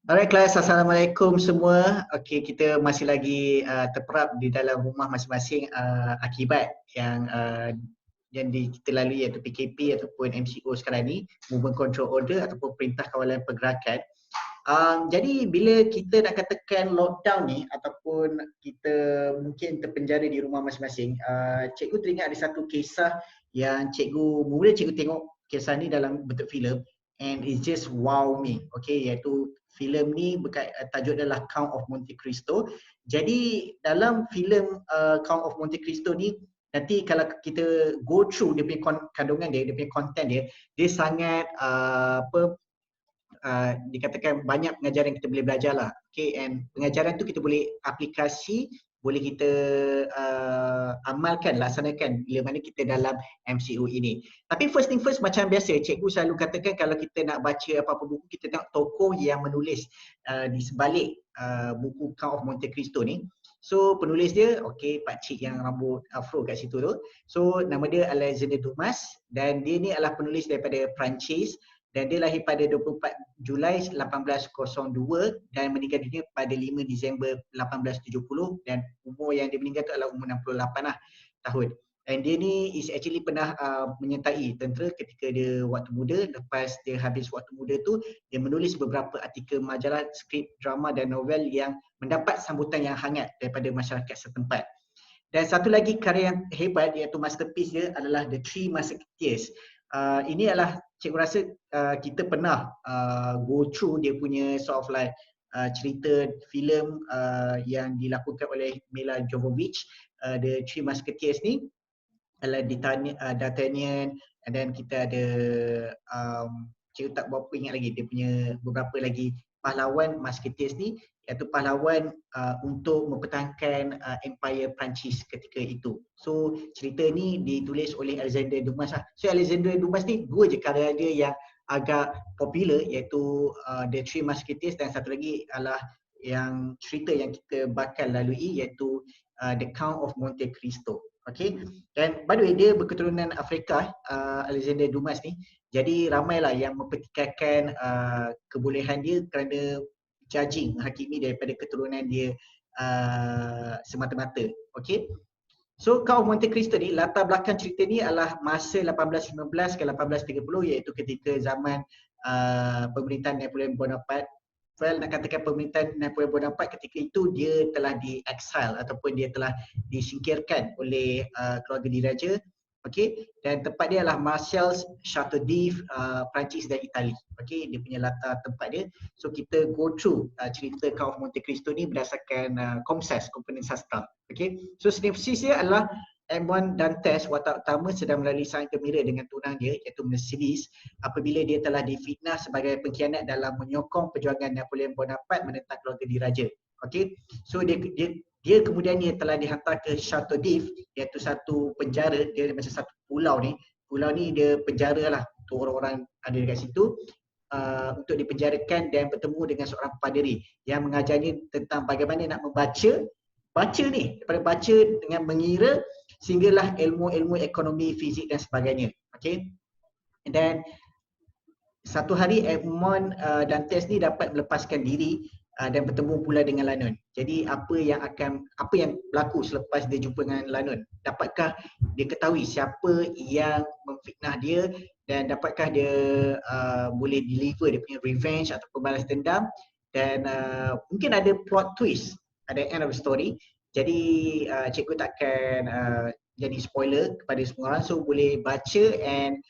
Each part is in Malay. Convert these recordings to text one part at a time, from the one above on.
Alright class, Assalamualaikum semua. Okey, kita masih lagi terperap di dalam rumah masing-masing akibat yang kita lalui iaitu PKP ataupun MCO sekarang ni, Movement Control Order ataupun Perintah Kawalan Pergerakan. Jadi bila kita nak katakan lockdown ni ataupun kita mungkin terpenjara di rumah masing-masing, cikgu teringat ada satu kisah yang mula cikgu tengok kisah ni dalam bentuk filem and it just wow me. Okay, iaitu filem ni tajuk adalah Count of Monte Cristo. Jadi dalam filem Count of Monte Cristo ni, nanti kalau kita go through dia punya kandungan dia punya content dia sangat dikatakan banyak pengajaran kita boleh belajar lah. Okay, and pengajaran tu kita boleh aplikasi, boleh kita amalkan, laksanakan bila mana kita dalam MCO ini. Tapi first thing first, macam biasa cikgu selalu katakan kalau kita nak baca apa-apa buku, kita tengok tokoh yang menulis di sebalik buku Count of Monte Cristo ni. So penulis dia, okay, pakcik yang rambut afro kat situ tu. So nama dia Alexander Dumas dan dia ni adalah penulis daripada Perancis. Dan dia lahir pada 24 Julai 1802 dan meninggal dunia pada 5 Disember 1870 dan umur yang dia meninggal tu adalah umur 68 tahun. And dia ni is actually pernah menyertai tentera ketika dia waktu muda. Lepas dia habis waktu muda tu, dia menulis beberapa artikel majalah, skrip, drama dan novel yang mendapat sambutan yang hangat daripada masyarakat setempat. Dan satu lagi karya yang hebat iaitu masterpiece dia adalah The Three Musketeers. Ini adalah cikgu rasa kita pernah go through dia punya sort of like cerita filem yang dilakukan oleh Mila Jovovich. The Three Musketeers ni adalah D'Artagnan, dan kita ada cikgu tak berapa ingat lagi dia punya beberapa lagi pahlawan Musketeers ni, iaitu pahlawan untuk mempertahankan Empire Perancis ketika itu. So cerita ni ditulis oleh Alexander Dumas lah. So Alexander Dumas ni dua je karya dia yang agak popular, iaitu The Three Musketeers, dan satu lagi adalah yang cerita yang kita bakal lalui iaitu The Count of Monte Cristo. Okay, dan by the way dia berketurunan Afrika, Alexander Dumas ni. Jadi ramailah yang mempertikaikan kebolehan dia kerana judging, menghakimi daripada keturunan dia semata-mata. Okay, so Count of Monte Cristo ni, latar belakang cerita ni adalah masa 1815 ke 1830, iaitu ketika zaman pemerintahan Napoleon Bonaparte. Well, nak katakan pemerintahan Napoleon Bonaparte ketika itu dia telah di-exile ataupun dia telah disingkirkan oleh keluarga diraja. Okay, dan tempat dia adalah Marseille, Chateau d'If, Perancis dan Itali. Okay, dia punya latar tempat dia. So kita go through cerita Count of Monte Cristo ni berdasarkan Comses, komponen sastra. Okay, so sinopsis dia adalah M1 Dantes, watak utama, sedang melalui sang gembira dengan tunang dia iaitu Mercedes apabila dia telah difitnah sebagai pengkhianat dalam menyokong perjuangan Napoleon Bonaparte menentang keluarga diraja. Okay, so dia kemudian telah dihantar ke Chateau d'If, iaitu satu penjara, dia macam satu pulau ni. Pulau ni dia penjara lah untuk orang-orang ada dekat situ untuk dipenjarakan dan bertemu dengan seorang paderi yang mengajarnya tentang bagaimana nak baca ni, daripada baca dengan mengira sehinggalah ilmu-ilmu ekonomi, fizik dan sebagainya. Okay, dan satu hari Edmond Dantes ni dapat melepaskan diri dan bertemu pula dengan Lanun. Jadi apa yang berlaku selepas dia jumpa dengan Lanun? Dapatkah dia ketahui siapa yang memfitnah dia dan dapatkah dia boleh deliver dia punya revenge atau balas dendam? Dan mungkin ada plot twist, ada end of the story. Jadi cikgu takkan jadi spoiler kepada semua orang, so boleh baca and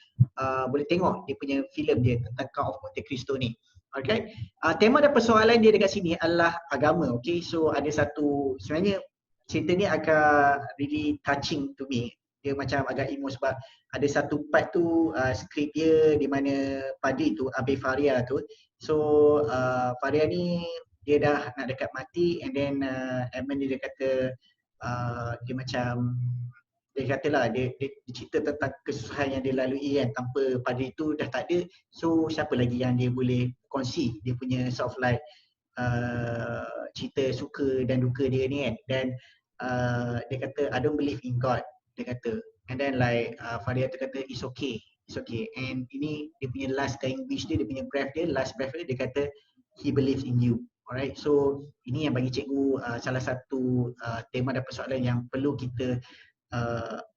boleh tengok dia punya filem dia tentang Count of Monte Cristo ni. Okay, tema dan persoalan dia dekat sini adalah agama. Okay, so ada satu, sebenarnya cerita ni agak really touching to me. Dia macam agak emo sebab ada satu part tu skrip dia di mana padri tu, Abe Faria tu. So Faria ni dia dah nak dekat mati, and then Edmund dia kata dia macam dia katalah dia cerita tentang kesusahan yang dia lalui kan, tanpa padri tu dah tak ada, so siapa lagi yang dia boleh kongsi dia punya sort of like cerita suka dan duka dia ni kan. Dan dia kata I don't believe in God, dia kata, and then like Faria tu kata it's okay, and ini dia punya last dying wish dia punya breath dia, last breath dia kata he believes in you. Alright, so ini yang bagi cikgu salah satu tema dan persoalan yang perlu kita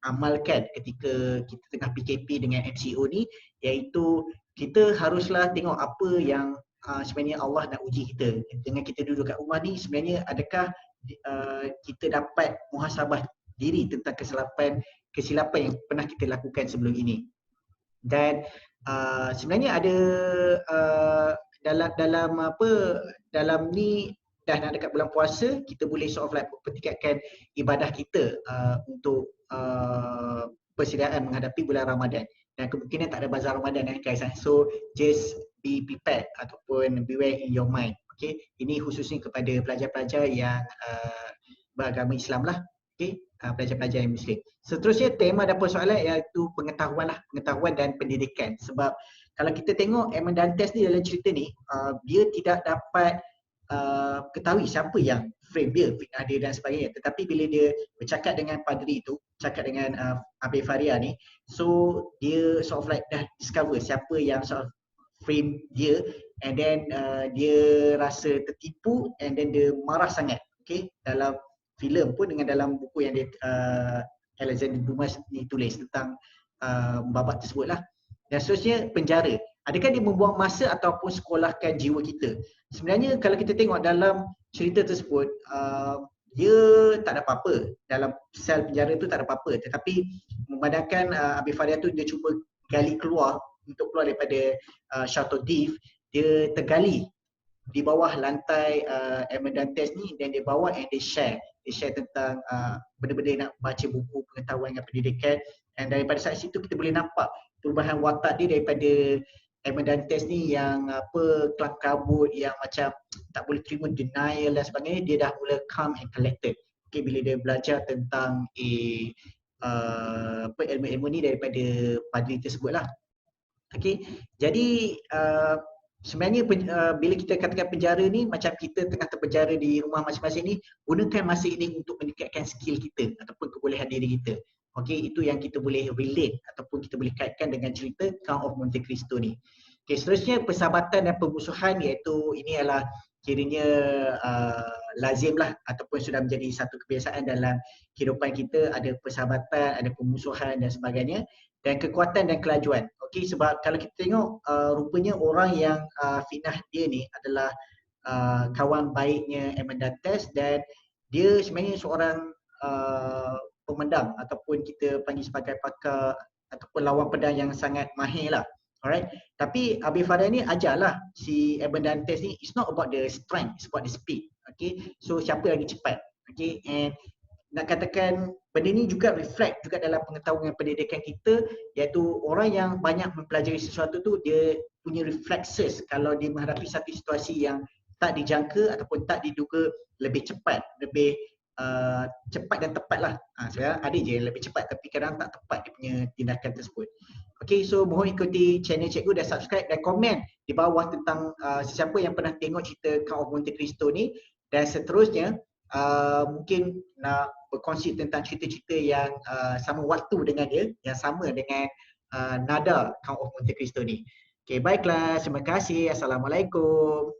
amalkan ketika kita tengah PKP dengan MCO ni, iaitu kita haruslah tengok apa yang sebenarnya Allah nak uji kita. Dengan kita duduk kat rumah ni, sebenarnya adakah kita dapat muhasabah diri tentang kesilapan yang pernah kita lakukan sebelum ini. Dan sebenarnya ada dalam ni dah nak dekat bulan puasa, kita boleh sort of like pertingkatkan ibadah kita untuk persediaan menghadapi bulan Ramadan. Dan kemungkinan tak ada bazar Ramadan guys. So just be prepared ataupun beware in your mind. Okay, ini khususnya kepada pelajar-pelajar yang beragama Islam lah. Okay, pelajar-pelajar yang Muslim. Seterusnya tema dan persoalan iaitu pengetahuan lah, pengetahuan dan pendidikan. Sebab kalau kita tengok Edmund Dantes ni dalam cerita ni, dia tidak dapat ketahui siapa yang frame dia, fitnah dia dan sebagainya. Tetapi bila dia bercakap dengan padri tu, cakap dengan Abi Faria ni, so dia sort of like dah discover siapa yang sort of frame dia, and then dia rasa tertipu, and then dia marah sangat. Okay, dalam filem pun dengan dalam buku yang dia Alexander Dumas ni tulis tentang babak tersebut lah. Dan seterusnya penjara. Adakah dia membuang masa ataupun sekolahkan jiwa kita? Sebenarnya kalau kita tengok dalam cerita tersebut, dia tak ada apa-apa. Dalam sel penjara tu tak ada apa-apa. Tetapi memandangkan Abi Faria tu dia cuba gali keluar untuk keluar daripada Chateau d'If, dia tergali di bawah lantai Edmund Dantes ni, dan dia bawa and dia share tentang benda-benda yang nak baca buku pengetahuan dan pendidikan. Dan daripada saat situ kita boleh nampak perubahan watak dia daripada Edmund Dantes ni yang kelam kabut, yang macam tak boleh terima denial dan sebagainya, dia dah mula calm and collected. Okay, bila dia belajar tentang ilmu-ilmu ni daripada padri tersebut lah. Okay, jadi sebenarnya bila kita katakan penjara ni, macam kita tengah terpenjara di rumah masing-masing ni, gunakan masa ini untuk meningkatkan skill kita ataupun kebolehan diri kita. Okey, itu yang kita boleh relate ataupun kita boleh kaitkan dengan cerita Count of Monte Cristo ni. Okey, seterusnya persahabatan dan permusuhan, iaitu ini adalah kiranya lazim lah ataupun sudah menjadi satu kebiasaan dalam kehidupan kita. Ada persahabatan, ada permusuhan dan sebagainya. Dan kekuatan dan kelajuan. Okey, sebab kalau kita tengok rupanya orang yang fitnah dia ni adalah kawan baiknya Edmund Dantes, dan dia sebenarnya seorang pemendam ataupun kita panggil sebagai pakar ataupun lawan pedang yang sangat mahir lah. Alright, tapi Abi Faria ni ajarlah si Edmund Dantes ni, it's not about the strength, it's about the speed. Okay, so siapa lagi cepat. Okay, and nak katakan benda ni juga reflect juga dalam pengetahuan pendidikan kita, iaitu orang yang banyak mempelajari sesuatu tu, dia punya reflexes kalau dia menghadapi satu situasi yang tak dijangka ataupun tak diduga, lebih cepat, lebih cepat dan tepat lah. Sebenarnya ada je yang lebih cepat tapi kadang tak tepat dia punya tindakan tersebut. Okay, so mohon ikuti channel cikgu dan subscribe dan komen di bawah tentang sesiapa yang pernah tengok cerita Count of Monte Cristo ni, dan seterusnya mungkin nak berkongsi tentang cerita-cerita yang sama waktu dengan dia, yang sama dengan nada Count of Monte Cristo ni. Okay, baiklah, terima kasih. Assalamualaikum.